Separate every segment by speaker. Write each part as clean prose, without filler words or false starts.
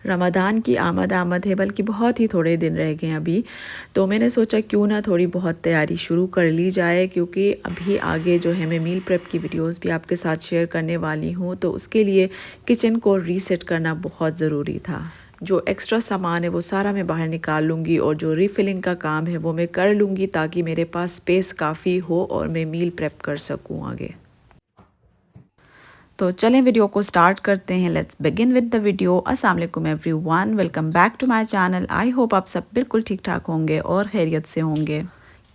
Speaker 1: रमज़ान की आमद है, बल्कि बहुत ही थोड़े दिन रह गए हैं अभी। तो मैंने सोचा क्यों ना थोड़ी बहुत तैयारी शुरू कर ली जाए, क्योंकि अभी आगे जो है मैं मील प्रेप की वीडियोस भी आपके साथ शेयर करने वाली हूँ। तो उसके लिए किचन को रीसेट करना बहुत ज़रूरी था। जो एक्स्ट्रा सामान है वो सारा मैं बाहर निकाल लूँगी और जो रीफिलिंग का काम है वो मैं कर लूँगी, ताकि मेरे पास स्पेस काफ़ी हो और मैं मील प्रेप कर सकूँ आगे। तो चलें वीडियो को स्टार्ट करते हैं। Let's begin with the video. अस्सलाम वालेकुम everyone, welcome back to my channel. I hope आप सब बिल्कुल ठीक ठाक होंगे और खैरियत से होंगे।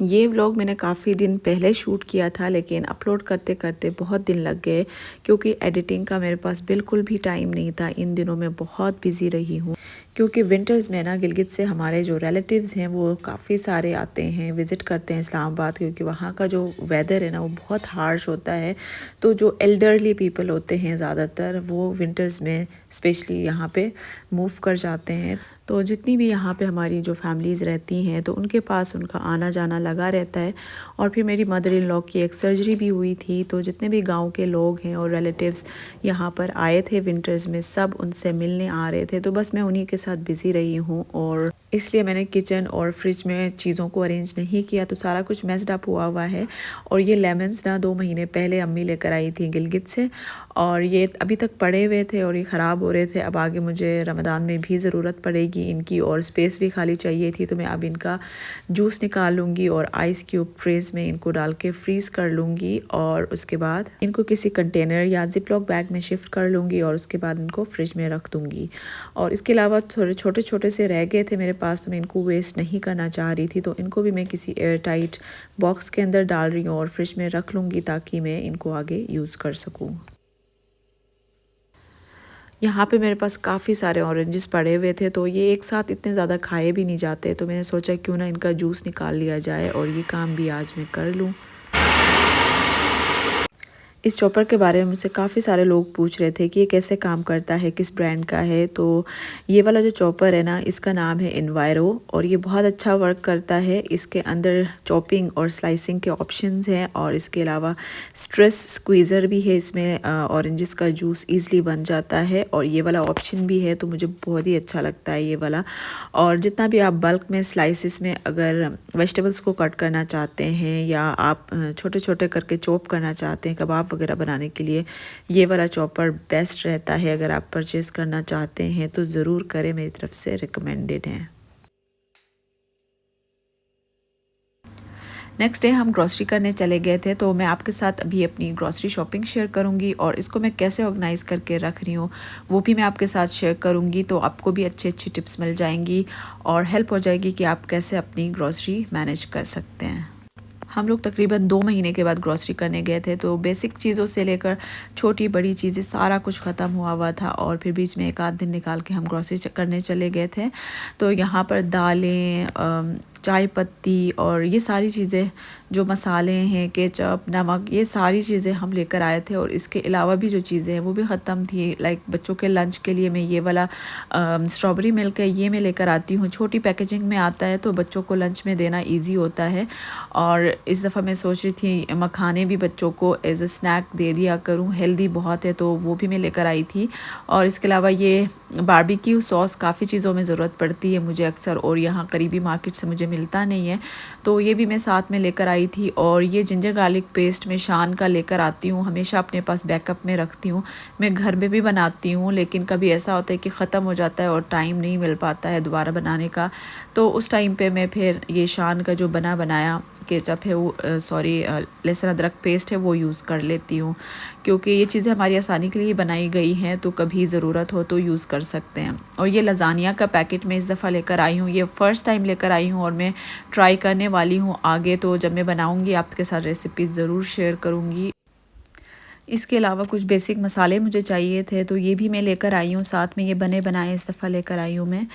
Speaker 1: ये व्लॉग मैंने काफ़ी दिन पहले शूट किया था, लेकिन अपलोड करते करते बहुत दिन लग गए, क्योंकि एडिटिंग का मेरे पास बिल्कुल भी टाइम नहीं था। इन दिनों में बहुत बिज़ी रही हूँ, क्योंकि विंटर्स में ना गिलगित से हमारे जो रिलेटिव्स हैं वो काफ़ी सारे आते हैं, विज़िट करते हैं इस्लामाबाद, क्योंकि वहाँ का जो वेदर है ना वो बहुत हार्श होता है। तो जो एल्डरली पीपल होते हैं ज़्यादातर, वो विंटर्स में स्पेशली यहाँ पे मूव कर जाते हैं। तो जितनी भी यहाँ पे हमारी जो फैमिलीज़ रहती हैं, तो उनके पास उनका आना जाना लगा रहता है। और फिर मेरी मदर इन लॉ की एक सर्जरी भी हुई थी, तो जितने भी गांव के लोग हैं और रिलेटिव्स यहाँ पर आए थे विंटर्स में, सब उनसे मिलने आ रहे थे। तो बस मैं उन्हीं के साथ बिज़ी रही हूँ, और इसलिए मैंने किचन और फ्रिज में चीज़ों को अरेंज नहीं किया, तो सारा कुछ मेस्ड अप हुआ है। और ये लेमन्स ना 2 महीने पहले अम्मी लेकर आई थी गिलगित से, और ये अभी तक पड़े हुए थे और ये ख़राब हो रहे थे। अब आगे मुझे रमज़ान में भी ज़रूरत पड़ेगी इनकी, और स्पेस भी खाली चाहिए थी, तो मैं अब इनका जूस निकाल लूँगी और आइस क्यूब ट्रेस में इनको डाल के फ्रीज़ कर लूँगी। और उसके बाद इनको किसी कंटेनर या जिपलॉक बैग में शिफ्ट कर लूँगी, और उसके बाद इनको फ्रिज में रख दूँगी। और इसके अलावा थोड़े छोटे छोटे से रह गए थे मेरे पास, तो मैं इनको वेस्ट नहीं करना चाह रही थी, तो इनको भी मैं किसी एयर टाइट बॉक्स के अंदर डाल रही हूँ और फ्रिज में रख लूँगी, ताकि मैं इनको आगे यूज़ कर सकूँ। यहाँ पे मेरे पास काफ़ी सारे ऑरेंजेस पड़े हुए थे, तो ये एक साथ इतने ज़्यादा खाए भी नहीं जाते, तो मैंने सोचा क्यों ना इनका जूस निकाल लिया जाए, और ये काम भी आज मैं कर लूँ। इस चॉपर के बारे में मुझसे काफ़ी सारे लोग पूछ रहे थे कि ये कैसे काम करता है, किस ब्रांड का है। तो ये वाला जो चॉपर है ना, इसका नाम है इन्वायरो, और ये बहुत अच्छा वर्क करता है। इसके अंदर चॉपिंग और स्लाइसिंग के ऑप्शंस हैं, और इसके अलावा स्ट्रेस स्क्वीज़र भी है इसमें, ऑरेंजेस का जूस ईज़िली बन जाता है, और ये वाला ऑप्शन भी है, तो मुझे बहुत ही अच्छा लगता है ये वाला। और जितना भी आप बल्क में स्लाइसिस में अगर वेजिटेबल्स को कट करना चाहते हैं, या आप छोटे छोटे करके चॉप करना चाहते हैं कबाब वगैरह बनाने के लिए, ये वाला चॉपर बेस्ट रहता है। अगर आप परचेज़ करना चाहते हैं तो ज़रूर करें, मेरी तरफ से रिकमेंडेड है। नेक्स्ट डे हम ग्रॉसरी करने चले गए थे, तो मैं आपके साथ अभी अपनी ग्रॉसरी शॉपिंग शेयर करूंगी, और इसको मैं कैसे ऑर्गेनाइज़ करके रख रही हूँ वो भी मैं आपके साथ शेयर करूंगी। तो आपको भी अच्छी अच्छी टिप्स मिल जाएंगी, और हेल्प हो जाएगी कि आप कैसे अपनी ग्रॉसरी मैनेज कर सकते हैं। हम लोग तकरीबन 2 महीने के बाद ग्रॉसरी करने गए थे, तो बेसिक चीज़ों से लेकर छोटी बड़ी चीज़ें सारा कुछ ख़त्म हुआ था, और फिर बीच में एक आध दिन निकाल के हम ग्रॉसरी करने चले गए थे। तो यहाँ पर दालें, चाय पत्ती और ये सारी चीज़ें, जो मसाले हैं, केचप, नमक, ये सारी चीज़ें हम लेकर आए थे। और इसके अलावा भी जो चीज़ें हैं वो भी ख़त्म थी। लाइक बच्चों के लंच के लिए मैं ये वाला स्ट्रॉबेरी मिल्क है, ये मैं लेकर आती हूँ। छोटी पैकेजिंग में आता है, तो बच्चों को लंच में देना ईजी होता है। और इस दफ़ा मैं सोच रही थी मखाने भी बच्चों को एज अ स्नैक दे दिया करूँ, हेल्दी बहुत है, तो वो भी मैं लेकर आई थी। और इसके अलावा ये बारबेक्यू सॉस काफ़ी चीज़ों में ज़रूरत पड़ती है मुझे अक्सर, और यहाँ करीबी मार्केट से मुझे मिलता नहीं है, तो ये भी मैं साथ में लेकर आई थी। और ये जिंजर गार्लिक पेस्ट मैं शान का लेकर आती हूँ, हमेशा अपने पास बैकअप में रखती हूँ। मैं घर में भी बनाती हूँ, लेकिन कभी ऐसा होता है कि ख़त्म हो जाता है और टाइम नहीं मिल पाता है दोबारा बनाने का, तो उस टाइम पे मैं फिर ये शान का जो बनाया केचप है वो लहसुन अदरक पेस्ट है वो यूज़ कर लेती हूँ, क्योंकि ये चीज़ें हमारी आसानी के लिए बनाई गई हैं, तो कभी ज़रूरत हो तो यूज़ कर सकते हैं। और ये लज़ानिया का पैकेट मैं इस दफ़ा लेकर आई हूँ, ये फ़र्स्ट टाइम लेकर आई हूँ, और मैं ट्राई करने वाली हूँ आगे, तो जब मैं बनाऊँगी आपके साथ रेसिपीज़ ज़रूर शेयर करूँगी। इसके अलावा कुछ बेसिक मसाले मुझे चाहिए थे, तो ये भी मैं लेकर आई हूँ, साथ में ये बने बनाए इस दफ़ा लेकर आई हूँ मैं।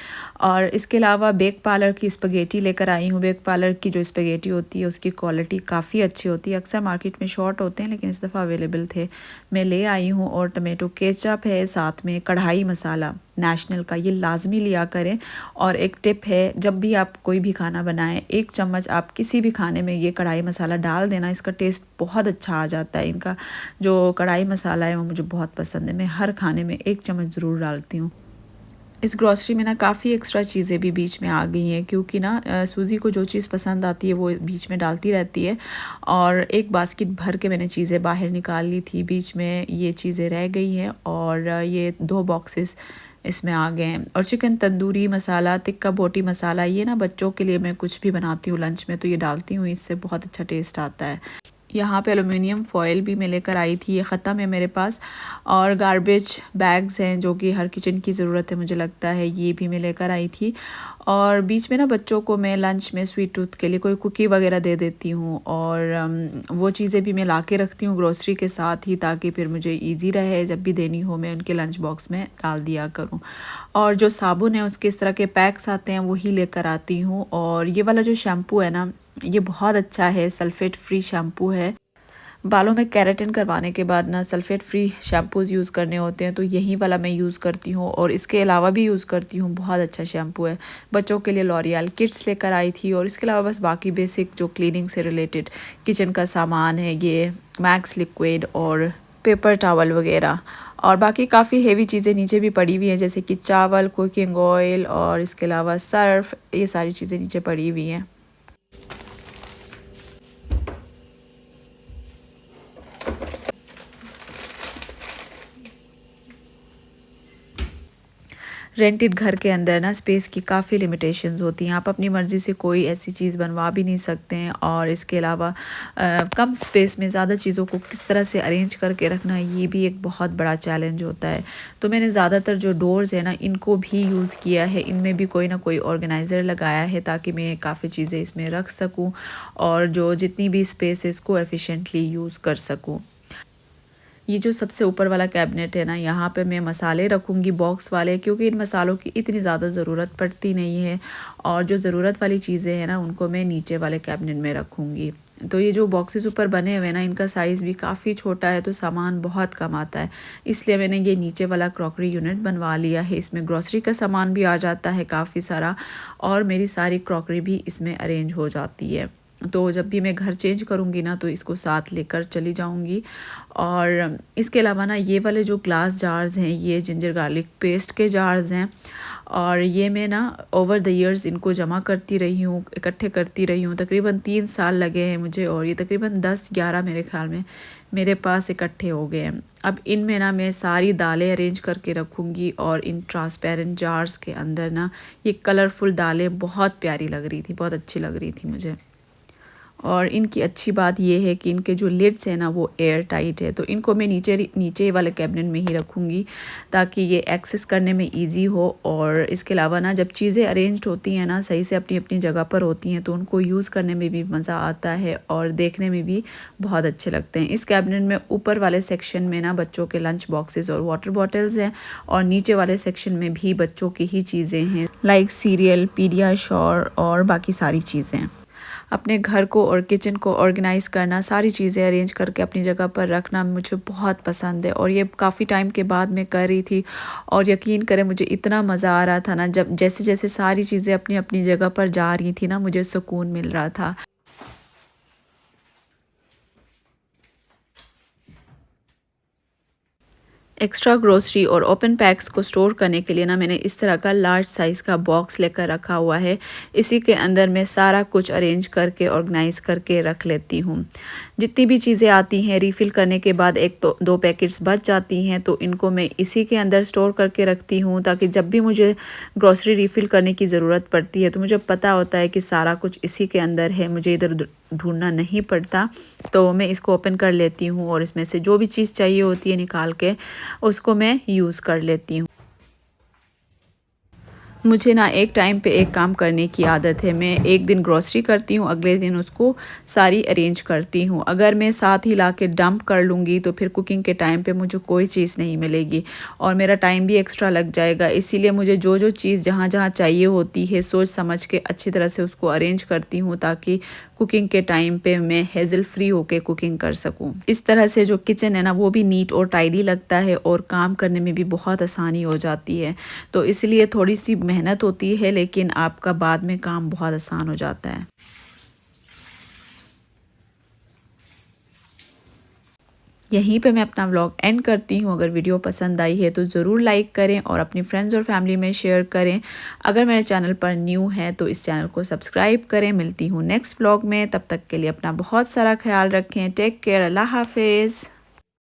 Speaker 1: और इसके अलावा बेक पार्लर की स्पगेटी लेकर आई हूँ। बेक पार्लर की जो स्पगेटी होती है उसकी क्वालिटी काफ़ी अच्छी होती है, अक्सर मार्केट में शॉर्ट होते हैं, लेकिन इस दफ़ा अवेलेबल थे, मैं ले आई हूँ। और टमेटो केचप है, साथ में कढ़ाई मसाला नेशनल का, ये लाजमी लिया करें। और एक टिप है, जब भी आप कोई भी खाना बनाएं, 1 चम्मच आप किसी भी खाने में ये कढ़ाई मसाला डाल देना, इसका टेस्ट बहुत अच्छा आ जाता है। इनका जो कढ़ाई मसाला है वो मुझे बहुत पसंद है, मैं हर खाने में 1 चम्मच ज़रूर डालती हूँ। इस ग्रॉसरी में ना काफ़ी एक्स्ट्रा चीज़ें भी बीच में आ गई हैं, क्योंकि ना सूजी को जो चीज़ पसंद आती है वो बीच में डालती रहती है। और एक बास्केट भर के मैंने चीज़ें बाहर निकाल ली थी, बीच में ये चीज़ें रह गई हैं और ये 2 बॉक्सेस इसमें आ गए हैं। और चिकन तंदूरी मसाला, तिक्का बोटी मसाला, ये ना बच्चों के लिए मैं कुछ भी बनाती हूँ लंच में तो ये डालती हूँ, इससे बहुत अच्छा टेस्ट आता है। यहाँ पे एलुमिनियम फॉयल भी मैं लेकर आई थी, ये ख़त्म है मेरे पास। और गार्बेज बैग्स हैं जो कि हर किचन की ज़रूरत है मुझे लगता है, ये भी मैं लेकर आई थी। और बीच में ना बच्चों को मैं लंच में स्वीट टूथ के लिए कोई कुकी वगैरह दे देती हूँ, और वो चीज़ें भी मैं ला के रखती हूँ ग्रोसरी के साथ ही, ताकि फिर मुझे ईज़ी रहे, जब भी देनी हो मैं उनके लंच बॉक्स में डाल दिया करूँ। और जो साबुन है उसके इस तरह के पैक्स आते हैं वही लेकर आती हूँ। और ये वाला जो शैम्पू है ना, ये बहुत अच्छा है, सल्फ़ेट फ्री शैम्पू है। बालों में केराटिन करवाने के बाद ना सल्फ़ेट फ्री शैम्पूज़ यूज़ करने होते हैं, तो यही वाला मैं यूज़ करती हूँ और इसके अलावा भी यूज़ करती हूँ। बहुत अच्छा शैम्पू है। बच्चों के लिए लॉरियल किड्स लेकर आई थी, और इसके अलावा बस बाकी बेसिक जो क्लीनिंग से रिलेटेड किचन का सामान है, ये मैक्स लिक्विड और पेपर टॉवल वगैरह। और बाकी काफ़ी हेवी चीज़ें नीचे भी पड़ी हुई हैं, जैसे कि चावल, कुकिंग ऑयल और इसके अलावा सर्फ, ये सारी चीज़ें नीचे पड़ी हुई हैं। रेंटेड घर के अंदर ना स्पेस की काफ़ी लिमिटेशंस होती हैं, आप अपनी मर्ज़ी से कोई ऐसी चीज़ बनवा भी नहीं सकते हैं। और इसके अलावा कम स्पेस में ज़्यादा चीज़ों को किस तरह से अरेंज करके रखना, ये भी एक बहुत बड़ा चैलेंज होता है। तो मैंने ज़्यादातर जो डोर्स है ना, इनको भी यूज़ किया है, इनमें भी कोई ना कोई ऑर्गेनाइज़र लगाया है, ताकि मैं काफ़ी चीज़ें इसमें रख सकूँ और जो जितनी भी स्पेस है इसको एफ़िशिएंटली यूज़ कर सकूँ। ये जो सबसे ऊपर वाला कैबिनेट है ना, यहाँ पे मैं मसाले रखूँगी बॉक्स वाले, क्योंकि इन मसालों की इतनी ज़्यादा ज़रूरत पड़ती नहीं है। और जो ज़रूरत वाली चीज़ें हैं ना, उनको मैं नीचे वाले कैबिनेट में रखूँगी। तो ये जो बॉक्सेस ऊपर बने हुए हैं ना, इनका साइज़ भी काफ़ी छोटा है, तो सामान बहुत कम आता है। इसलिए मैंने ये नीचे वाला क्रॉकरी यूनिट बनवा लिया है। इसमें ग्रॉसरी का सामान भी आ जाता है काफ़ी सारा, और मेरी सारी क्रॉकरी भी इसमें अरेंज हो जाती है। तो जब भी मैं घर चेंज करूँगी ना, तो इसको साथ लेकर चली जाऊँगी। और इसके अलावा ना ये वाले जो ग्लास जार्स हैं, ये जिंजर गार्लिक पेस्ट के जार्स हैं, और ये मैं ना ओवर द इयर्स इनको जमा करती रही हूँ, इकट्ठे करती रही हूँ। तकरीबन 3 साल लगे हैं मुझे, और ये तकरीबन 10-11 मेरे ख्याल में मेरे पास इकट्ठे हो गए हैं। अब इनमें ना मैं सारी दालें अरेंज करके रखूँगी, और इन ट्रांसपेरेंट जार्स के अंदर ना ये कलरफुल दालें बहुत प्यारी लग रही थी, बहुत अच्छी लग रही थी मुझे। और इनकी अच्छी बात ये है कि इनके जो लिड्स हैं ना, वो एयर टाइट है, तो इनको मैं नीचे वाले कैबिनेट में ही रखूँगी, ताकि ये एक्सेस करने में इजी हो। और इसके अलावा ना जब चीज़ें अरेंज्ड होती हैं ना, सही से अपनी अपनी जगह पर होती हैं, तो उनको यूज़ करने में भी मज़ा आता है और देखने में भी बहुत अच्छे लगते हैं। इस कैबिनेट में ऊपर वाले सेक्शन में ना बच्चों के लंच बॉक्सेस और वाटर बॉटल्स हैं, और नीचे वाले सेक्शन में भी बच्चों की ही चीज़ें हैं, लाइक सीरियल, पीडियाश्योर और बाकी सारी चीज़ें। अपने घर को और किचन को ऑर्गेनाइज़ करना, सारी चीज़ें अरेंज करके अपनी जगह पर रखना मुझे बहुत पसंद है, और ये काफ़ी टाइम के बाद मैं कर रही थी। और यकीन करें, मुझे इतना मज़ा आ रहा था ना, जब जैसे जैसे सारी चीज़ें अपनी अपनी जगह पर जा रही थी ना, मुझे सुकून मिल रहा था। एक्स्ट्रा ग्रोसरी और ओपन पैक्स को स्टोर करने के लिए ना, मैंने इस तरह का लार्ज साइज़ का बॉक्स लेकर रखा हुआ है। इसी के अंदर मैं सारा कुछ अरेंज करके ऑर्गेनाइज़ करके रख लेती हूँ। जितनी भी चीज़ें आती हैं रिफ़िल करने के बाद, एक तो 2 पैकेट्स बच जाती हैं, तो इनको मैं इसी के अंदर स्टोर करके रखती हूँ, ताकि जब भी मुझे ग्रोसरी रिफ़िल करने की ज़रूरत पड़ती है, तो मुझे पता होता है कि सारा कुछ इसी के अंदर है, मुझे इधर उधर ढूँढना नहीं पड़ता। तो मैं इसको ओपन कर लेती हूँ, और इसमें से जो भी चीज़ चाहिए होती है निकाल के उसको मैं यूज़ कर लेती हूँ। मुझे ना एक टाइम पे एक काम करने की आदत है। मैं एक दिन ग्रोसरी करती हूँ, अगले दिन उसको सारी अरेंज करती हूँ। अगर मैं साथ ही ला के डंप कर लूँगी, तो फिर कुकिंग के टाइम पे मुझे कोई चीज़ नहीं मिलेगी, और मेरा टाइम भी एक्स्ट्रा लग जाएगा। इसीलिए मुझे जो जो चीज़ जहाँ जहाँ चाहिए होती है, सोच समझ के अच्छी तरह से उसको अरेंज करती हूँ, ताकि कुकिंग के टाइम पे मैं हेज़ल फ्री होके कुकिंग कर सकूँ। इस तरह से जो किचन है ना, वो भी नीट और टाइडी लगता है, और काम करने में भी बहुत आसानी हो जाती है। तो इसलिए थोड़ी सी मेहनत होती है, लेकिन आपका बाद में काम बहुत आसान हो जाता है। यहीं पे मैं अपना व्लॉग एंड करती हूँ। अगर वीडियो पसंद आई है तो ज़रूर लाइक करें और अपनी फ्रेंड्स और फैमिली में शेयर करें। अगर मेरे चैनल पर न्यू है तो इस चैनल को सब्सक्राइब करें। मिलती हूँ नेक्स्ट व्लॉग में, तब तक के लिए अपना बहुत सारा ख्याल रखें। टेक केयर, अल्लाह हाफिज़।